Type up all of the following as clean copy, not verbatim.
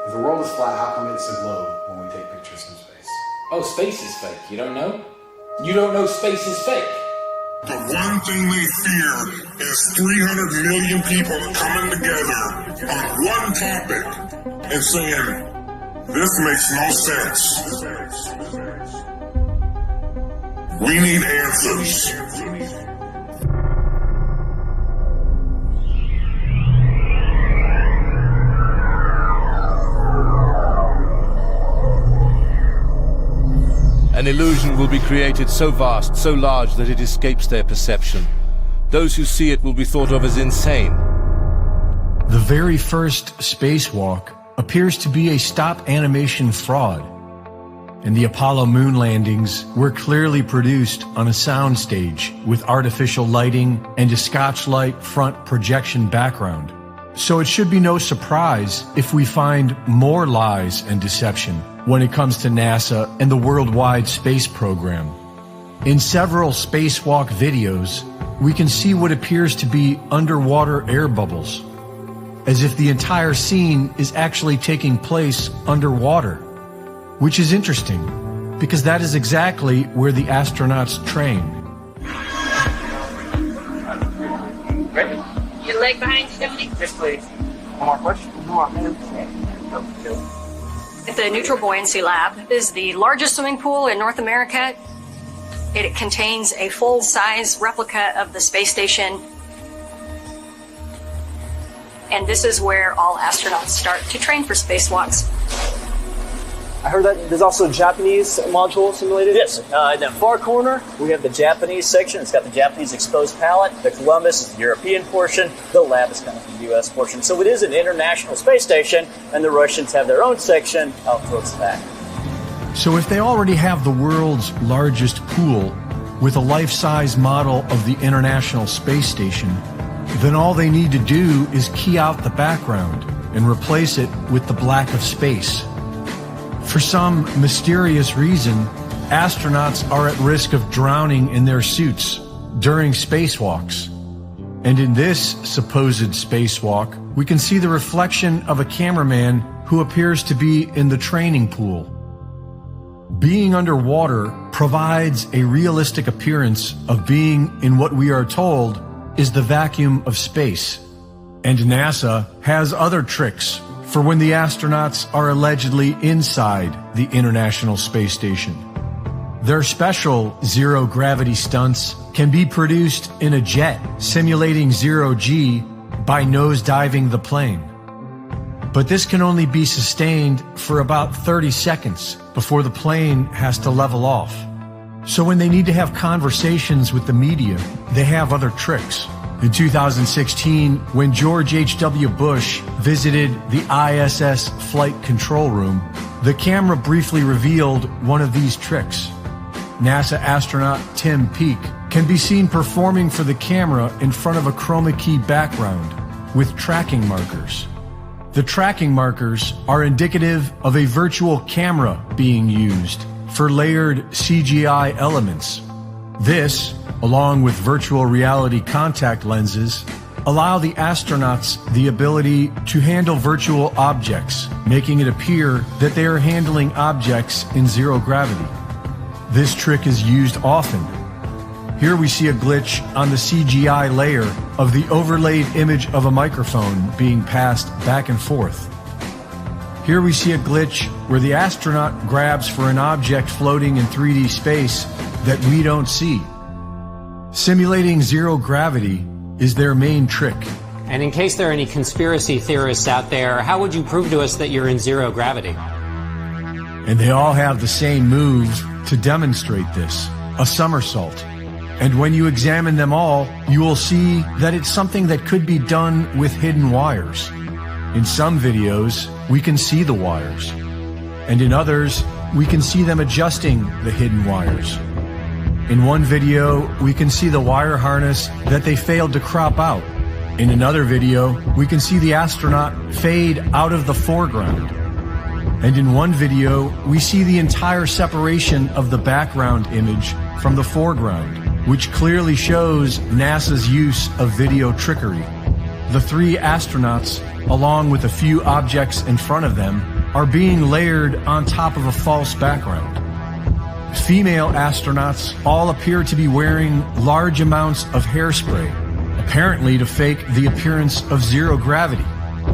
If the world is flat, how come it's a globe when we take pictures from space? Oh, space is fake. You don't know? You don't know space is fake. The one thing they fear is 300 million people coming together on one topic and saying, this makes no sense. We need answers. An illusion will be created so vast, so large that it escapes their perception. Those who see it will be thought of as insane. The very first spacewalk appears to be a stop animation fraud, and the Apollo moon landings were clearly produced on a soundstage with artificial lighting and a Scotchlight front projection background. So it should be no surprise if we find more lies and deception when it comes to NASA and the worldwide space program. In several spacewalk videos, we can see what appears to be underwater air bubbles, as if the entire scene is actually taking place underwater, which is interesting, because that is exactly where the astronauts train. Ready? Your leg behind you, Stephanie? Yes, please. One more question? The Neutral Buoyancy Lab is the largest swimming pool in North America. It contains a full-size replica of the space station. And this is where all astronauts start to train for spacewalks. I heard that there's also a Japanese module simulated? Yes. In that far corner, we have the Japanese section. It's got the Japanese exposed palette. The Columbus is the European portion. The lab is kind of the U.S. portion. So it is an international space station, and the Russians have their own section out towards the back. So if they already have the world's largest pool with a life-size model of the International Space Station, then all they need to do is key out the background and replace it with the black of space. For some mysterious reason, astronauts are at risk of drowning in their suits during spacewalks. And in this supposed spacewalk, we can see the reflection of a cameraman who appears to be in the training pool. Being underwater provides a realistic appearance of being in what we are told is the vacuum of space. And NASA has other tricks for when the astronauts are allegedly inside the International Space Station. Their special zero-gravity stunts can be produced in a jet, simulating zero-G by nose-diving the plane. But this can only be sustained for about 30 seconds before the plane has to level off. So when they need to have conversations with the media, they have other tricks. In 2016, when George H.W. Bush visited the ISS Flight Control Room, the camera briefly revealed one of these tricks. NASA astronaut Tim Peake can be seen performing for the camera in front of a chroma key background with tracking markers. The tracking markers are indicative of a virtual camera being used for layered CGI elements. This, along with virtual reality contact lenses, allow the astronauts the ability to handle virtual objects, making it appear that they are handling objects in zero gravity. This trick is used often. Here we see a glitch on the CGI layer of the overlaid image of a microphone being passed back and forth. Here we see a glitch where the astronaut grabs for an object floating in 3D space that we don't see. Simulating zero gravity is their main trick. And in case there are any conspiracy theorists out there, how would you prove to us that you're in zero gravity? And they all have the same move to demonstrate this, a somersault. And when you examine them all, you will see that it's something that could be done with hidden wires. In some videos, we can see the wires. And in others, we can see them adjusting the hidden wires. In one video, we can see the wire harness that they failed to crop out. In another video, we can see the astronaut fade out of the foreground. And in one video, we see the entire separation of the background image from the foreground, which clearly shows NASA's use of video trickery. The three astronauts, along with a few objects in front of them, are being layered on top of a false background. Female astronauts all appear to be wearing large amounts of hairspray, apparently to fake the appearance of zero gravity,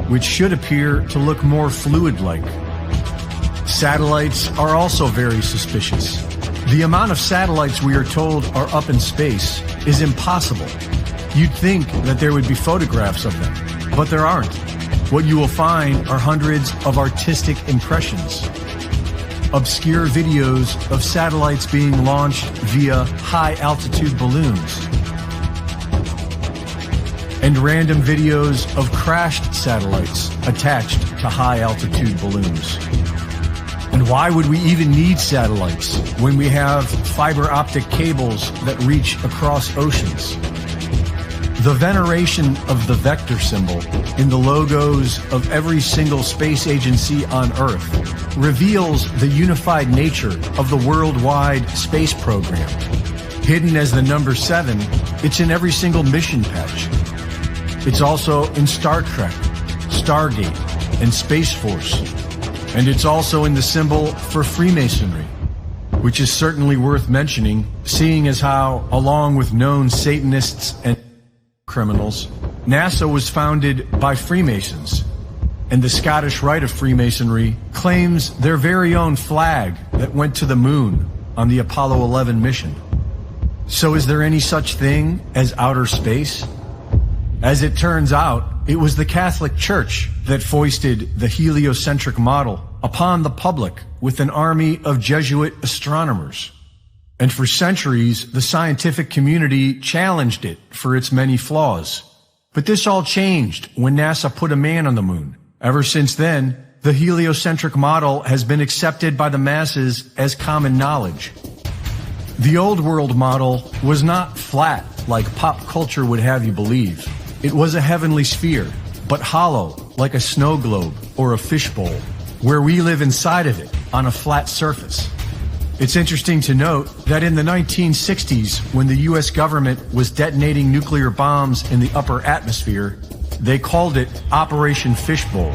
which should appear to look more fluid-like. Satellites are also very suspicious. The amount of satellites we are told are up in space is impossible. You'd think that there would be photographs of them, but there aren't. What you will find are hundreds of artistic impressions, obscure videos of satellites being launched via high-altitude balloons, and random videos of crashed satellites attached to high-altitude balloons. And why would we even need satellites when we have fiber optic cables that reach across oceans? The veneration of the vector symbol in the logos of every single space agency on Earth reveals the unified nature of the worldwide space program. Hidden as the number 7, it's in every single mission patch. It's also in Star Trek, Stargate, and Space Force. And it's also in the symbol for Freemasonry, which is certainly worth mentioning, seeing as how, along with known Satanists and criminals, NASA was founded by Freemasons, and the Scottish Rite of Freemasonry claims their very own flag that went to the moon on the Apollo 11 mission. So is there any such thing as outer space? As it turns out, it was the Catholic Church that foisted the heliocentric model upon the public with an army of Jesuit astronomers. And for centuries, the scientific community challenged it for its many flaws. But this all changed when NASA put a man on the moon. Ever since then, the heliocentric model has been accepted by the masses as common knowledge. The old world model was not flat like pop culture would have you believe. It was a heavenly sphere, but hollow like a snow globe or a fishbowl, where we live inside of it on a flat surface. It's interesting to note that in the 1960s, when the US government was detonating nuclear bombs in the upper atmosphere, they called it Operation Fishbowl.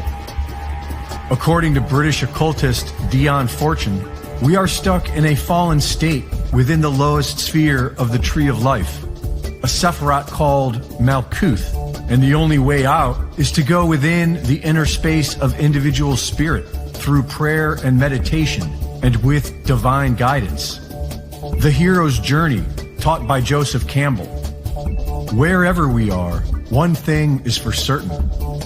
According to British occultist Dion Fortune, we are stuck in a fallen state within the lowest sphere of the Tree of Life, a Sephiroth called Malkuth, and the only way out is to go within the inner space of individual spirit through prayer and meditation and with divine guidance. The hero's journey, taught by Joseph Campbell. Wherever we are, one thing is for certain.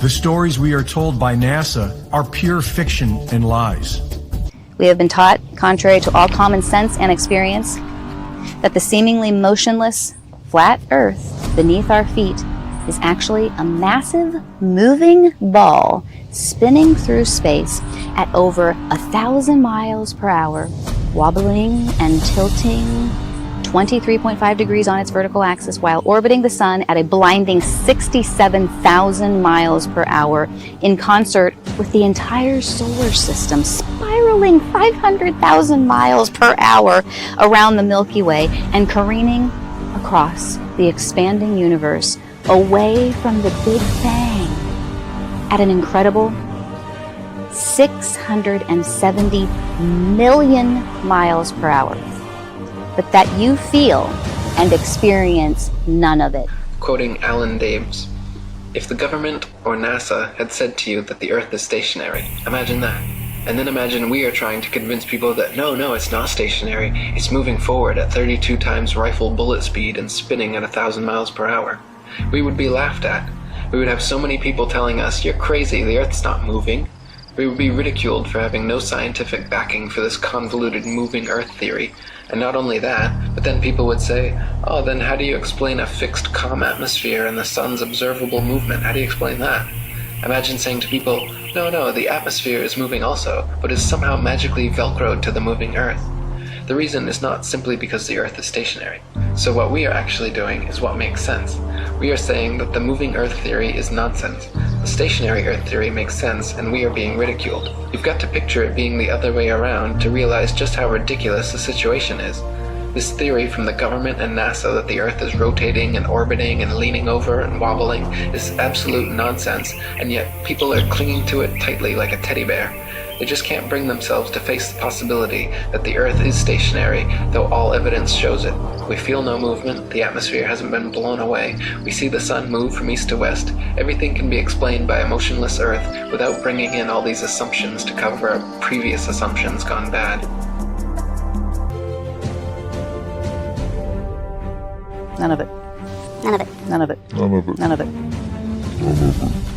The stories we are told by NASA are pure fiction and lies. We have been taught, contrary to all common sense and experience, that the seemingly motionless, flat Earth beneath our feet is actually a massive moving ball spinning through space at over 1,000 miles per hour, wobbling and tilting 23.5 degrees on its vertical axis while orbiting the sun at a blinding 67,000 miles per hour in concert with the entire solar system, spiraling 500,000 miles per hour around the Milky Way and careening across the expanding universe away from the Big Bang at an incredible 670 million miles per hour. But that you feel and experience none of it. Quoting Alan Dames, if the government or NASA had said to you that the Earth is stationary, imagine that. And then imagine we are trying to convince people that no, it's not stationary. It's moving forward at 32 times rifle bullet speed and spinning at 1,000 miles per hour. We would be laughed at. We would have so many people telling us, you're crazy, the Earth's not moving. We would be ridiculed for having no scientific backing for this convoluted moving Earth theory. And not only that, but then people would say, oh, then how do you explain a fixed calm atmosphere and the sun's observable movement? How do you explain that? Imagine saying to people, no, the atmosphere is moving also, but is somehow magically velcroed to the moving Earth. The reason is not simply because the Earth is stationary. So what we are actually doing is what makes sense. We are saying that the moving Earth theory is nonsense. The stationary Earth theory makes sense, and we are being ridiculed. You've got to picture it being the other way around to realize just how ridiculous the situation is. This theory from the government and NASA that the Earth is rotating and orbiting and leaning over and wobbling is absolute nonsense, and yet people are clinging to it tightly like a teddy bear. They just can't bring themselves to face the possibility that the Earth is stationary, though all evidence shows it. We feel no movement, the atmosphere hasn't been blown away, we see the sun move from east to west. Everything can be explained by a motionless Earth without bringing in all these assumptions to cover up previous assumptions gone bad. None of it. None of it. None of it. None of it. None of it.